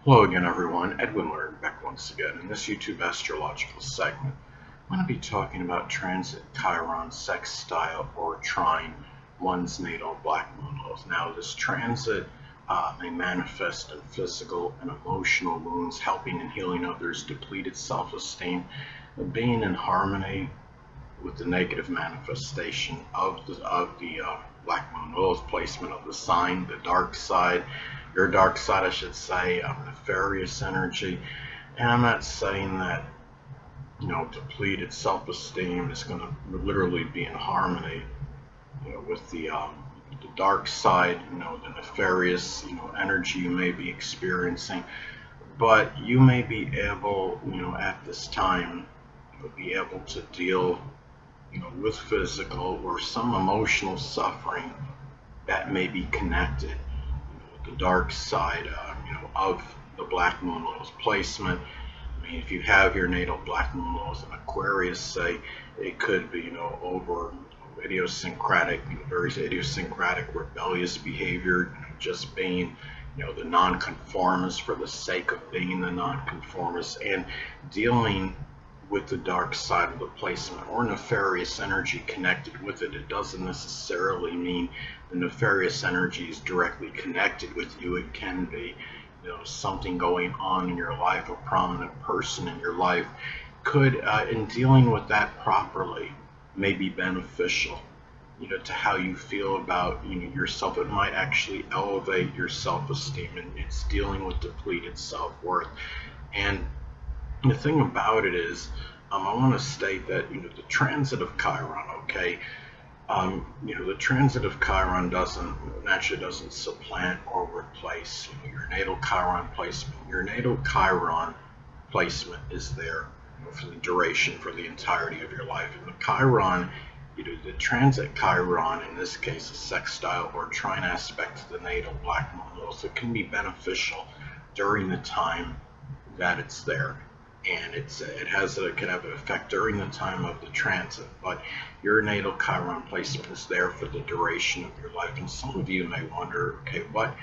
Hello again, everyone. Edwin Leonard back once again. In this YouTube astrological segment, I'm going to be talking about transit Chiron Sextile or Trine, one's natal black moon laws. Now, this transit may manifest in physical and emotional wounds, helping and healing others, depleted self-esteem, being in harmony with the negative manifestation of the black moon laws, placement of the sign, the dark side, your dark side, I should say, nefarious energy. And I'm not saying that, depleted self-esteem is going to literally be in harmony, with the dark side, the nefarious, energy you may be experiencing. But you may be able, at this time, be able to deal, with physical or some emotional suffering that may be connected, with the dark side, of the black moon laws placement. I mean, if you have your natal black moon laws in Aquarius, say, it could be, over idiosyncratic, very idiosyncratic, rebellious behavior, just being, the nonconformist for the sake of being the nonconformist, and dealing with the dark side of the placement or nefarious energy connected with it. It doesn't necessarily mean the nefarious energy is directly connected with you. It can be, something going on in your life, a prominent person in your life could, in dealing with that properly, may be beneficial, to how you feel about, yourself. It might actually elevate your self-esteem, and it's dealing with depleted self-worth. And the thing about it is, I want to state that, the transit of Chiron, okay, the transit of Chiron naturally doesn't supplant or replace, your natal Chiron placement. Your natal Chiron placement is there, for the duration, for the entirety of your life. And the Chiron, the transit Chiron, in this case, a sextile or trine aspect to the natal black moon, so it can be beneficial during the time that it's there. And it can have an effect during the time of the transit, but your natal Chiron placement is there for the duration of your life. And some of you may wonder, okay, what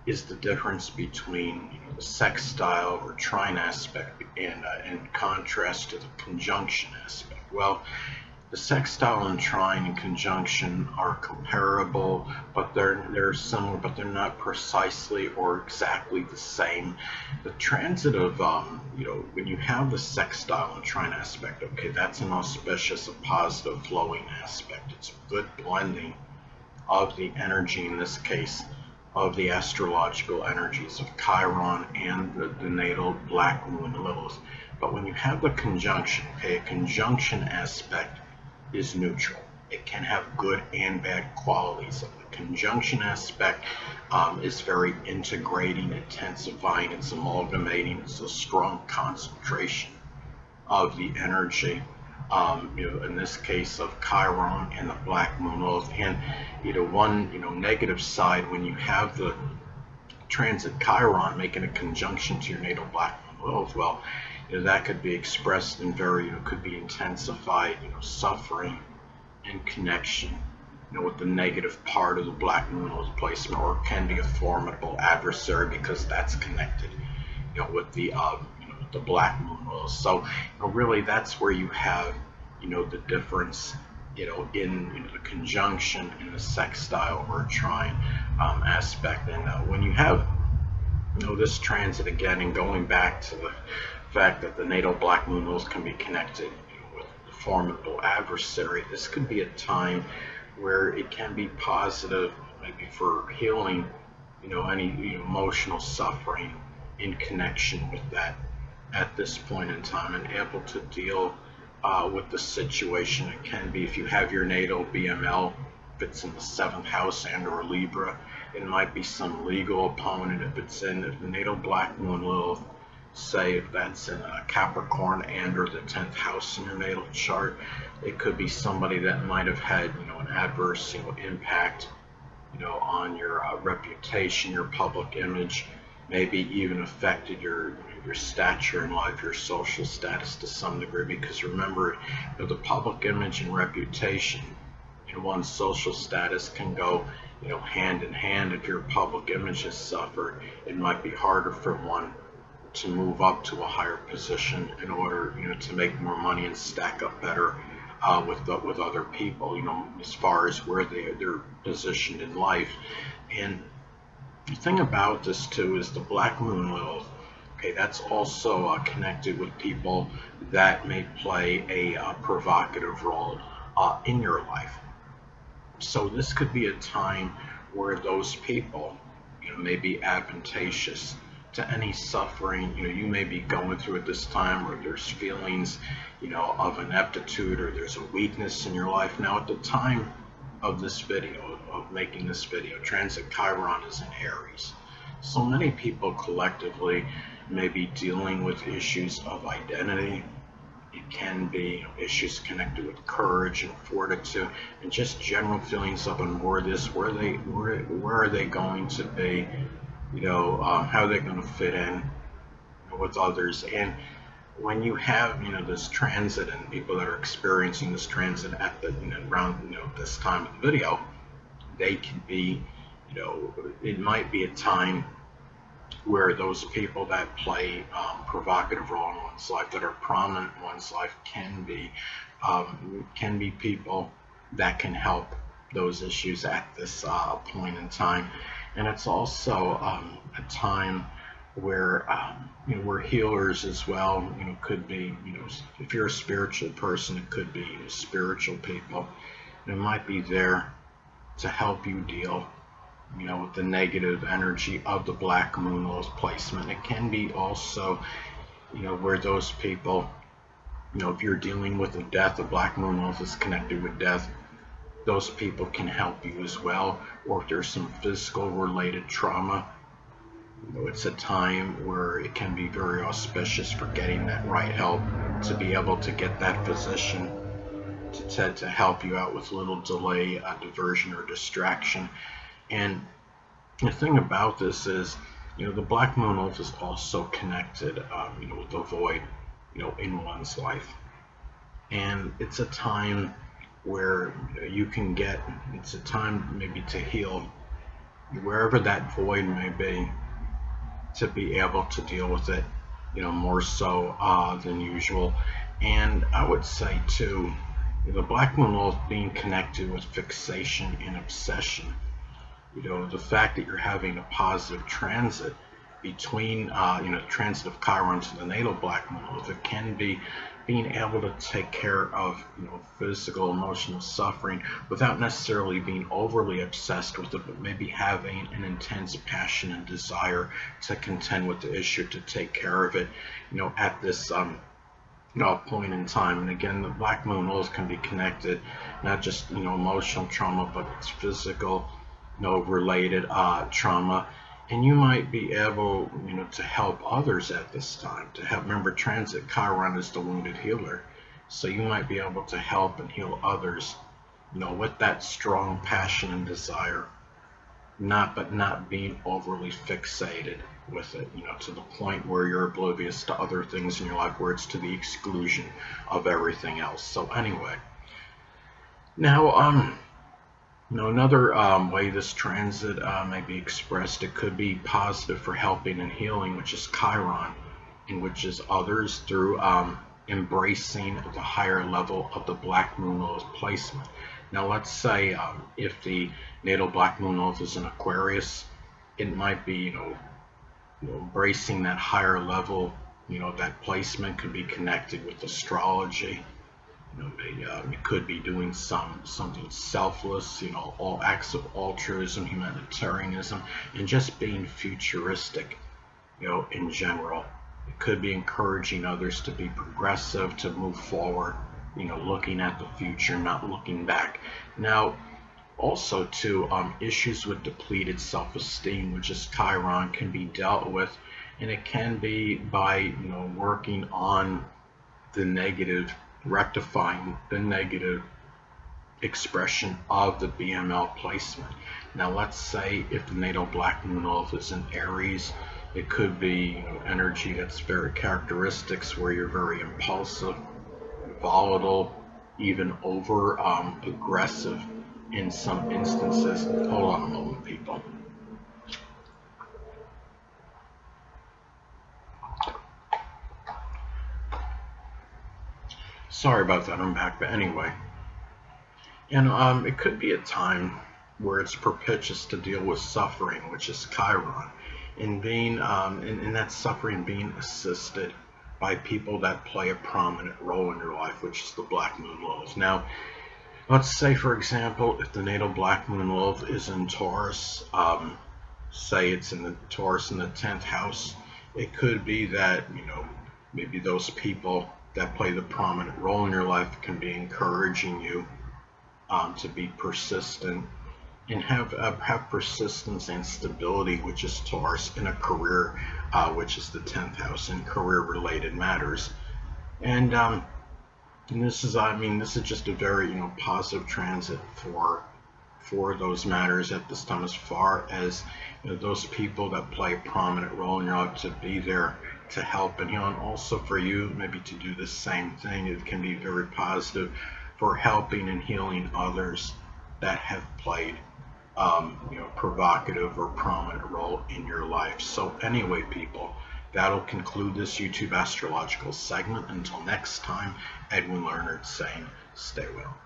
is the difference between, the sextile or trine aspect and in contrast to the conjunction aspect? Well, the sextile and trine and conjunction are comparable, but they're similar, but they're not precisely or exactly the same. The transit of, when you have the sextile and trine aspect, okay, that's an auspicious, a positive flowing aspect. It's a good blending of the energy, in this case, of the astrological energies of Chiron and the natal black moon Lilith. But when you have the conjunction, okay, a conjunction aspect is neutral. It can have good and bad qualities. The conjunction aspect is very integrating, intensifying, it's amalgamating, it's a strong concentration of the energy, in this case of Chiron and the black moon Lilith. And one negative side, when you have the transit Chiron making a conjunction to your natal black moon Lilith, well, that could be expressed in could be intensified, suffering and connection, with the negative part of the black moon placement, or can be a formidable adversary because that's connected, with the with the black moon. So, really, that's where you have, the difference, in the conjunction in the sextile or trine aspect. And when you have, this transit again, and going back to the fact that the natal black moon can be connected, with the formidable adversary, this could be a time where it can be positive, maybe for healing, any emotional suffering in connection with that at this point in time, and able to deal with the situation. It can be, if you have your natal BML, if it's in the 7th house and or Libra, it might be some legal opponent. If the natal black moon Lilith, say if that's in a Capricorn and or the 10th house in your natal chart, it could be somebody that might have had, an adverse, impact, on your reputation, your public image, maybe even affected your stature in life, your social status to some degree. Because remember, the public image and reputation and one's social status can go, hand in hand. If your public image has suffered, it might be harder for one to move up to a higher position in order, to make more money and stack up better with other people, as far as where they're positioned in life. And the thing about this too is the black moon Lilith. Okay, that's also connected with people that may play a provocative role in your life. So this could be a time where those people, may be advantageous to any suffering, you may be going through at this time, or there's feelings, of ineptitude, or there's a weakness in your life. Now, at the time of this video, of making this video, transit Chiron is in Aries. So many people collectively may be dealing with issues of identity. It can be issues connected with courage and fortitude, and just general feelings of unworthiness. Where are they going to be? How are they going to fit in with others? And when you have this transit, and people that are experiencing this transit at the around this time of the video, they can be it might be a time where those people that play provocative role in one's life, that are prominent in one's life, can be people that can help those issues at this point in time. And it's also a time where we're healers as well. Could be if you're a spiritual person, it could be spiritual people. It might be there to help you deal with the negative energy of the black moon Lilith placement. It can be also where those people, if you're dealing with a death, the black moon Lilith is connected with death, those people can help you as well. Or if there's some physical related trauma, it's a time where it can be very auspicious for getting that right help, to be able to get that physician to help you out with little delay, diversion, or distraction. And the thing about this is, the black moon Lilith is also connected, with the void, in one's life. And it's a time where it's a time maybe to heal wherever that void may be, to be able to deal with it, more so than usual. And I would say too, the black moon Lilith being connected with fixation and obsession. The fact that you're having a positive transit between, transit of Chiron to the natal black moon Lilith, it can be being able to take care of, physical, emotional suffering without necessarily being overly obsessed with it, but maybe having an intense passion and desire to contend with the issue, to take care of it, at this point in time. And again, the black moon Lilith can be connected, not just, emotional trauma, but it's physical, related trauma. And you might be able, to help others at this time. To help, remember, transit Chiron is the wounded healer, so you might be able to help and heal others, with that strong passion and desire, not being overly fixated with it, to the point where you're oblivious to other things in your life, where it's to the exclusion of everything else. So anyway, now another way this transit may be expressed, it could be positive for helping and healing, which is Chiron, and which is others, through embracing the higher level of the black moon Lilith placement. Now, let's say if the natal black moon Lilith is in Aquarius, it might be embracing that higher level. That placement could be connected with astrology. It could be doing something selfless, all acts of altruism, humanitarianism, and just being futuristic, in general. It could be encouraging others to be progressive, to move forward, looking at the future, not looking back. Now, also too, issues with depleted self-esteem, which is Chiron, can be dealt with, and it can be by, working on the negative, rectifying the negative expression of the BML placement. Now, let's say if the natal black moon Lilith is in Aries, it could be energy that's very characteristics where you're very impulsive, volatile, even over aggressive in some instances. Hold on a moment, people. Sorry about that, I'm back, but anyway. And it could be a time where it's propitious to deal with suffering, which is Chiron, and being in that suffering being assisted by people that play a prominent role in your life, which is the Black Moon Lilith. Now, let's say, for example, if the natal Black Moon Lilith is in Taurus, say it's in the Taurus in the 10th house, it could be that, maybe those people that play the prominent role in your life can be encouraging you to be persistent and have persistence and stability, which is Taurus, in a career, which is the 10th house, in career-related matters. And this is just a very positive transit for those matters at this time, as far as those people that play a prominent role in your life to be there to help and heal, and also for you maybe to do the same thing. It can be very positive for helping and healing others that have played provocative or prominent role in your life. So anyway, people, that'll conclude this YouTube astrological segment. Until next time, Edwin Leonard saying, stay well.